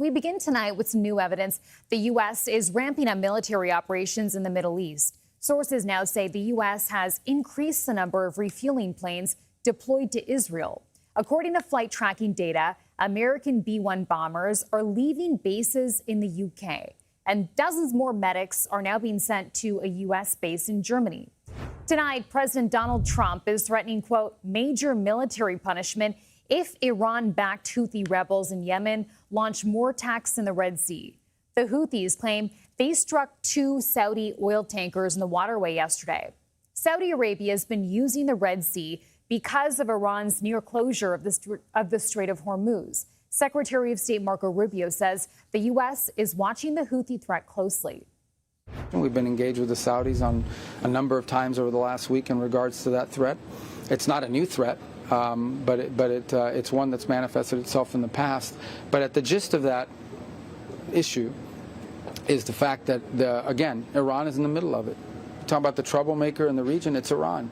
We begin tonight with some new evidence. The U.S. is ramping up military operations in the Middle East. Sources now say the U.S. has increased the number of refueling planes deployed to Israel. According to flight tracking data, American B-1 bombers are leaving bases in the U.K. and dozens more medics are now being sent to a U.S. base in Germany. Tonight, President Donald Trump is threatening, quote, major military punishment if Iran-backed Houthi rebels in Yemen launch more attacks in the Red Sea. The Houthis claim they struck 2 Saudi oil tankers in the waterway yesterday. Saudi Arabia has been using the Red Sea because of Iran's near closure of the Strait of Hormuz. Secretary of State Marco Rubio says the U.S. is watching the Houthi threat closely. We've been engaged with the Saudis on a number of times over the last week in regards to that threat. It's not a new threat, but it's one that's manifested itself in the past. But at the gist of that issue is the fact that, again, Iran is in the middle of it. Talking about the troublemaker in the region, it's Iran.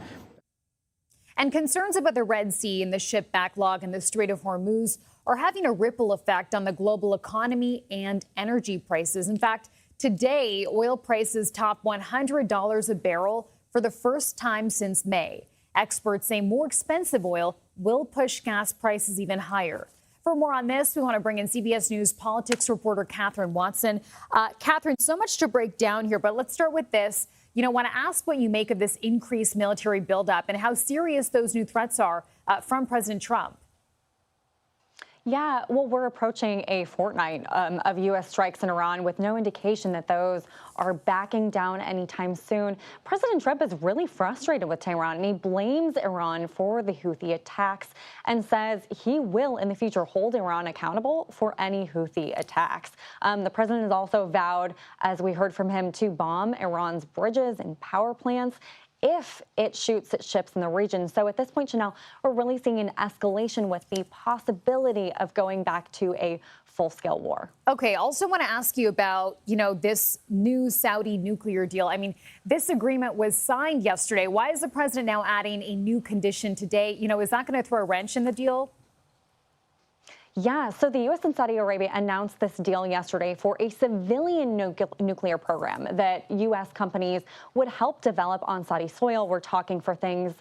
And concerns about the Red Sea and the ship backlog in the Strait of Hormuz are having a ripple effect on the global economy and energy prices. In fact, today, oil prices top $100 a barrel for the first time since May. Experts say more expensive oil will push gas prices even higher. For more on this, we want to bring in CBS News politics reporter Kathryn Watson. Kathryn, so much to break down here, but let's start with this. I want to ask what you make of this increased military buildup and how serious those new threats are from President Trump. Yeah, well, we're approaching a fortnight of U.S. strikes in Iran with no indication that those are backing down anytime soon. President Trump is really frustrated with Tehran, and he blames Iran for the Houthi attacks and says he will in the future hold Iran accountable for any Houthi attacks. The president has also vowed, as we heard from him, to bomb Iran's bridges and power plants if it shoots at ships in the region. So at this point, Chanel, we're really seeing an escalation with the possibility of going back to a full-scale war. Okay, also want to ask you about, this new Saudi nuclear deal. I mean, this agreement was signed yesterday. Why is the president now adding a new condition today? Is that going to throw a wrench in the deal? Yeah, so the U.S. and Saudi Arabia announced this deal yesterday for a civilian nuclear program that U.S. companies would help develop on Saudi soil. We're talking for things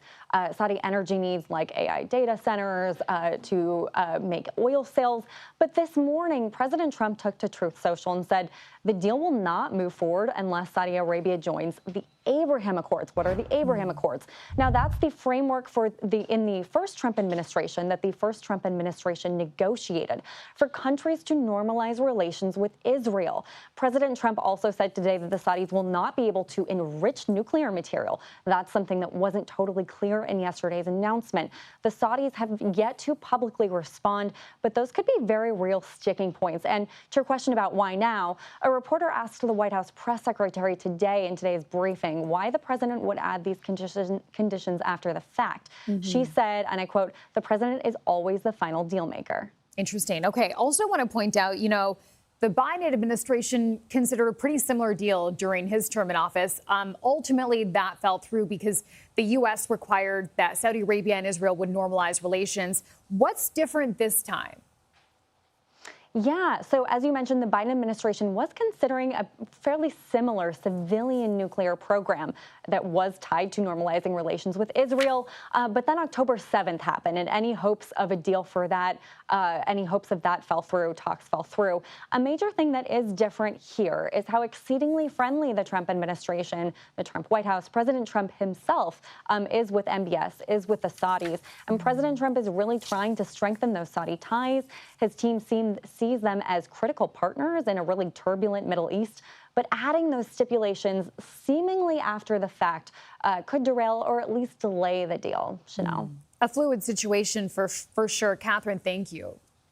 Saudi energy needs like AI data centers to make oil sales. But this morning, President Trump took to Truth Social and said the deal will not move forward unless Saudi Arabia joins the Abraham Accords. What are the Abraham Accords? Now, that's the framework for in the first Trump administration that the first Trump administration negotiated for countries to normalize relations with Israel. President Trump also said today that the Saudis will not be able to enrich nuclear material. That's something that wasn't totally clear in yesterday's announcement. The Saudis have yet to publicly respond, but those could be very real sticking points. And to your question about why now, a reporter asked the White House press secretary today in today's briefing why the president would add these conditions after the fact. She said, and I quote, "The president is always the final deal maker." Interesting. Okay. Also want to point out, the Biden administration considered a pretty similar deal during his term in office. Ultimately, that fell through because the U.S. required that Saudi Arabia and Israel would normalize relations. What's different this time? Yeah, so as you mentioned, the Biden administration was considering a fairly similar civilian nuclear program that was tied to normalizing relations with Israel. But then October 7th happened, and any hopes of a deal for that, any hopes of that fell through, talks fell through. A major thing that is different here is how exceedingly friendly the Trump administration, the Trump White House, President Trump himself is with MBS, is with the Saudis. And President Trump is really trying to strengthen those Saudi ties. His team sees them as critical partners in a really turbulent Middle East, but adding those stipulations seemingly after the fact could derail or at least delay the deal. Chanel. A fluid situation for sure. Kathryn, thank you.